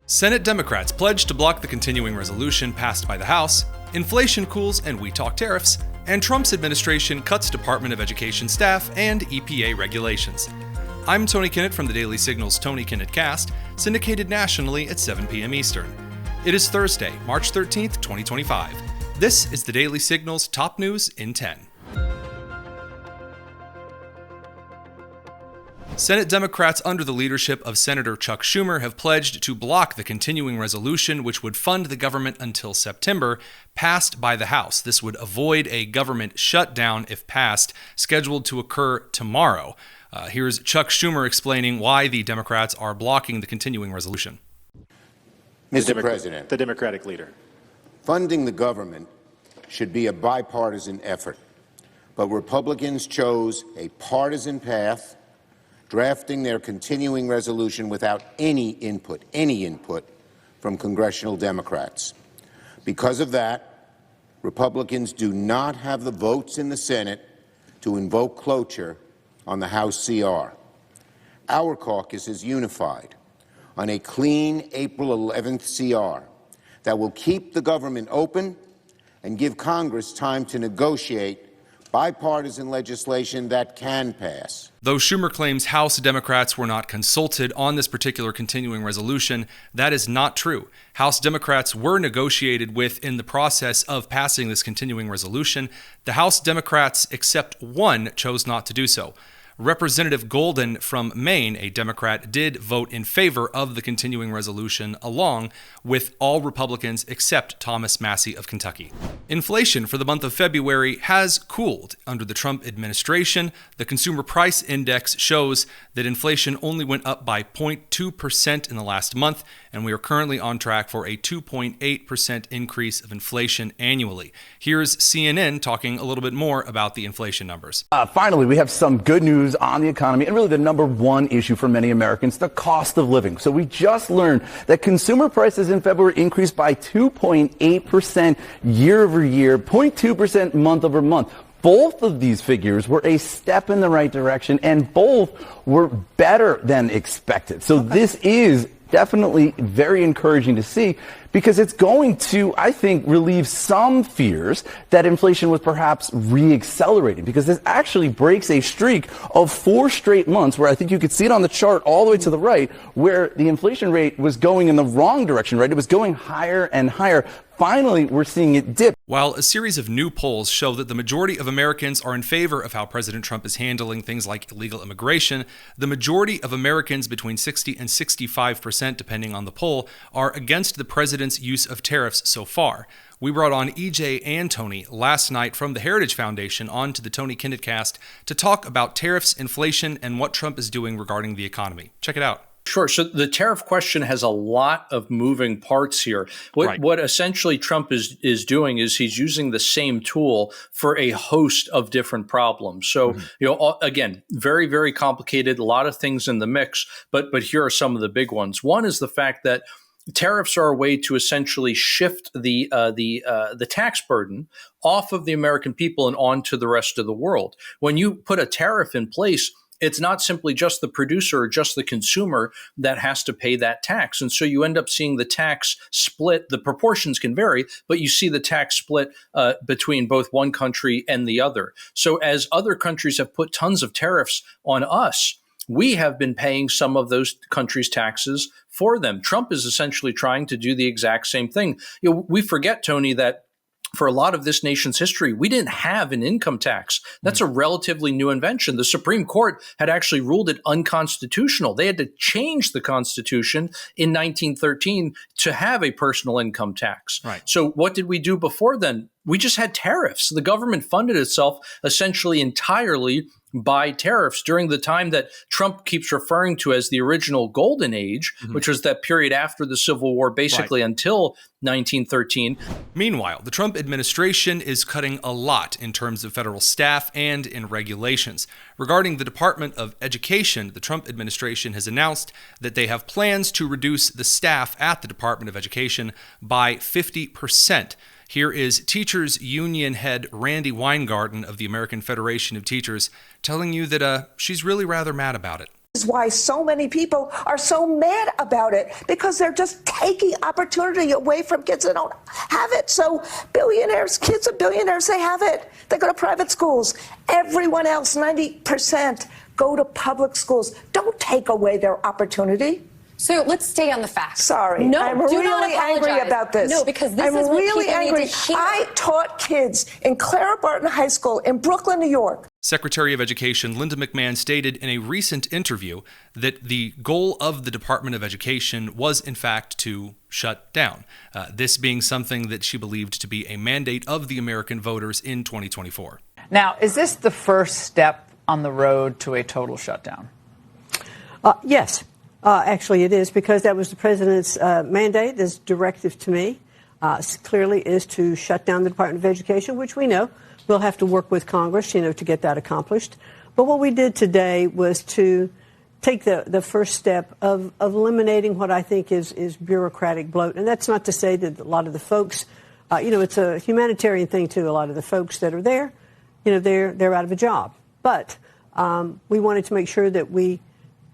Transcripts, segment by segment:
Senate Democrats pledge to block the continuing resolution passed by the House, inflation cools and we talk tariffs, and Trump's administration cuts Department of Education staff and EPA regulations. I'm Tony Kinnett from the Daily Signal's Tony Kinnett Cast, syndicated nationally at 7 p.m. Eastern. It is Thursday, March 13th, 2025. This is the Daily Signal's top news in 10. Senate Democrats under the leadership of Senator Chuck Schumer have pledged to block the continuing resolution which would fund the government until September, passed by the House. This would avoid a government shutdown if passed, scheduled to occur tomorrow. Here's Chuck Schumer explaining why the Democrats are blocking the continuing resolution. Mr. President, the Democratic leader. Funding the government should be a bipartisan effort, but Republicans chose a partisan path, drafting their continuing resolution without any input from congressional Democrats. Because of that, Republicans do not have the votes in the Senate to invoke cloture on the House CR. Our caucus is unified on a clean April 11th CR that will keep the government open and give Congress time to negotiate bipartisan legislation that can pass. Though Schumer claims House Democrats were not consulted on this particular continuing resolution, that is not true. House Democrats were negotiated with in the process of passing this continuing resolution. The House Democrats, except one, chose not to do so. Representative Golden from Maine, a Democrat, did vote in favor of the continuing resolution, along with all Republicans except Thomas Massie of Kentucky. Inflation for the month of February has cooled under the Trump administration. The Consumer Price Index shows that inflation only went up by 0.2% in the last month, and we are currently on track for a 2.8% increase of inflation annually. Here's CNN talking a little bit more about the inflation numbers. Finally, we have some good news on the economy and really the number one issue for many Americans, the cost of living. So we just learned that consumer prices in February increased by 2.8% year over year, 0.2% month over month. Both of these figures were a step in the right direction, and both were better than expected. So this is definitely very encouraging to see, because it's going to, I think, relieve some fears that inflation was perhaps re-accelerating, because this actually breaks a streak of 4 straight months where I think you could see it on the chart all the way to the right, where the inflation rate was going in the wrong direction, right? It was going higher and higher. Finally, we're seeing it dip. While a series of new polls show that the majority of Americans are in favor of how President Trump is handling things like illegal immigration, the majority of Americans, between 60 and 65%, depending on the poll, are against the president's use of tariffs so far. We brought on EJ and Tony last night from the Heritage Foundation onto the Tony Kinnett Cast to talk about tariffs, inflation, and what Trump is doing regarding the economy. Check it out. Sure. So the tariff question has a lot of moving parts here. What essentially Trump is doing is he's using the same tool for a host of different problems. So, again, very, very complicated, a lot of things in the mix, but here are some of the big ones. One is the fact that tariffs are a way to essentially shift the tax burden off of the American people and onto the rest of the world. When you put a tariff in place, it's not simply just the producer or just the consumer that has to pay that tax. And so you end up seeing the tax split. The proportions can vary, but you see the tax split between both one country and the other. So as other countries have put tons of tariffs on us, we have been paying some of those countries' taxes for them. Trump is essentially trying to do the exact same thing. We forget, Tony, that for a lot of this nation's history, we didn't have an income tax. That's a relatively new invention. The Supreme Court had actually ruled it unconstitutional. They had to change the Constitution in 1913 to have a personal income tax. Right. So what did we do before then? We just had tariffs. The government funded itself essentially entirely by tariffs during the time that Trump keeps referring to as the original golden age, which was that period after the Civil War, basically until 1913. Meanwhile, the Trump administration is cutting a lot in terms of federal staff and in regulations. Regarding the Department of Education, the Trump administration has announced that they have plans to reduce the staff at the Department of Education by 50%. Here is Teachers Union head Randy Weingarten of the American Federation of Teachers telling you that she's really rather mad about it. is why so many people are so mad about it, because they're just taking opportunity away from kids that don't have it. So billionaires, kids of billionaires, they have it. They go to private schools. Everyone else, 90%, go to public schools. Don't take away their opportunity. So let's stay on the facts. Sorry, no, I'm do really not angry about this. No, because this I'm is what really people angry. need to hear. I taught kids in Clara Barton High School in Brooklyn, New York. Secretary of Education Linda McMahon stated in a recent interview that the goal of the Department of Education was, in fact, to shut down, this being something that she believed to be a mandate of the American voters in 2024. Now, is this the first step on the road to a total shutdown? Yes. Actually, it is, because that was the president's mandate. This directive to me clearly is to shut down the Department of Education, which we know we'll have to work with Congress, to get that accomplished. But what we did today was to take the first step of eliminating what I think is bureaucratic bloat. And that's not to say that a lot of the folks, it's a humanitarian thing too. A lot of the folks that are there, they're out of a job. But we wanted to make sure that we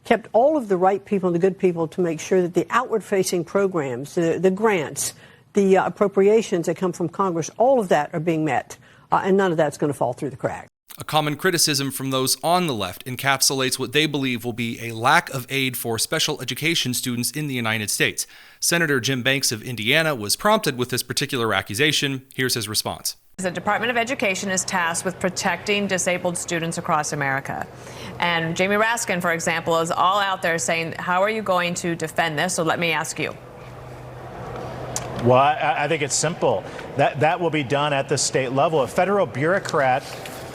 kept all of the right people and the good people to make sure that the outward-facing programs, the grants, the appropriations that come from Congress, all of that are being met, and none of that's going to fall through the cracks. A common criticism from those on the left encapsulates what they believe will be a lack of aid for special education students in the United States. Senator Jim Banks of Indiana was prompted with this particular accusation. Here's his response. The Department of Education is tasked with protecting disabled students across America. And Jamie Raskin, for example, is all out there saying, how are you going to defend this? So let me ask you. Well, I think it's simple. That will be done at the state level. A federal bureaucrat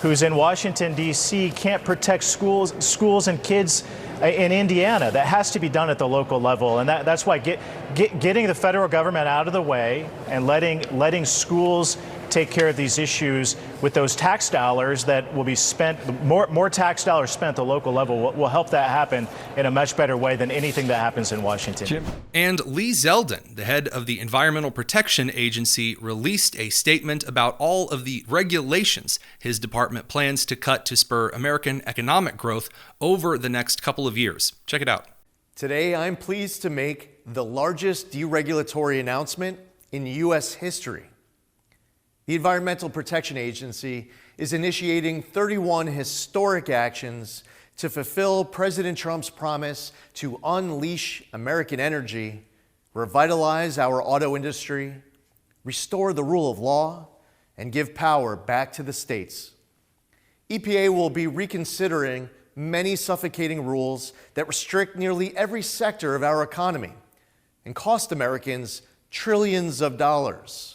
who's in Washington, D.C. can't protect schools and kids in Indiana. That has to be done at the local level. And that's why getting the federal government out of the way and letting schools take care of these issues with those tax dollars that will be spent, more tax dollars spent at the local level will help that happen in a much better way than anything that happens in Washington. Jim. And Lee Zeldin, the head of the Environmental Protection Agency, released a statement about all of the regulations his department plans to cut to spur American economic growth over the next couple of years. Check it out. Today, I'm pleased to make the largest deregulatory announcement in U.S. history. The Environmental Protection Agency is initiating 31 historic actions to fulfill President Trump's promise to unleash American energy, revitalize our auto industry, restore the rule of law, and give power back to the states. EPA will be reconsidering many suffocating rules that restrict nearly every sector of our economy and cost Americans trillions of dollars.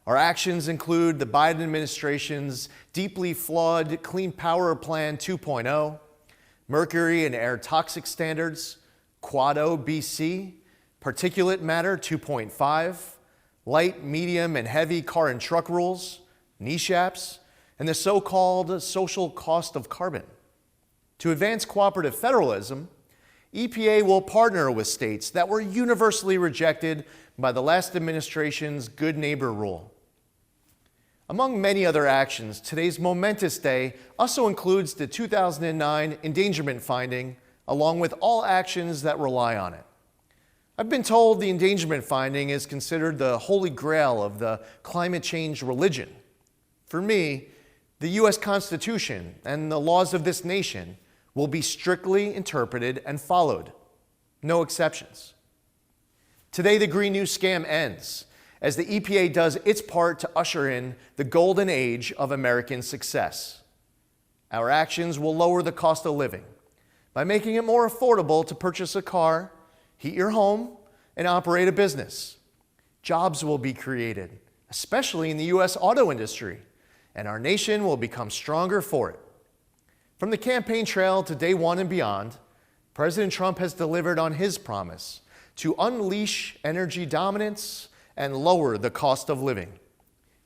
Our actions include the Biden administration's deeply flawed Clean Power Plan 2.0, mercury and air toxic standards, Quad O BC, particulate matter 2.5, light, medium, and heavy car and truck rules, NESHAPs, and the so-called social cost of carbon. To advance cooperative federalism, EPA will partner with states that were universally rejected by the last administration's Good Neighbor rule. Among many other actions, today's momentous day also includes the 2009 endangerment finding, along with all actions that rely on it. I've been told the endangerment finding is considered the holy grail of the climate change religion. For me, the U.S. Constitution and the laws of this nation will be strictly interpreted and followed. No exceptions. Today, the Green New Scam ends, as the EPA does its part to usher in the golden age of American success. Our actions will lower the cost of living by making it more affordable to purchase a car, heat your home, and operate a business. Jobs will be created, especially in the U.S. auto industry, and our nation will become stronger for it. From the campaign trail to day one and beyond, President Trump has delivered on his promise to unleash energy dominance and lower the cost of living.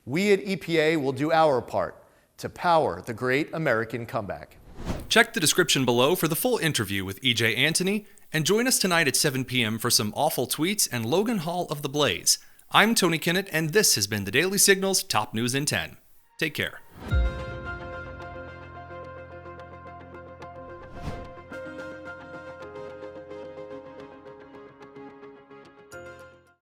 We at EPA will do our part to power the great American comeback. Check the description below for the full interview with E.J. Antony, and join us tonight at 7 p.m. for some awful tweets and Logan Hall of the Blaze. I'm Tony Kinnett, and this has been the Daily Signal's Top News in 10. Take care.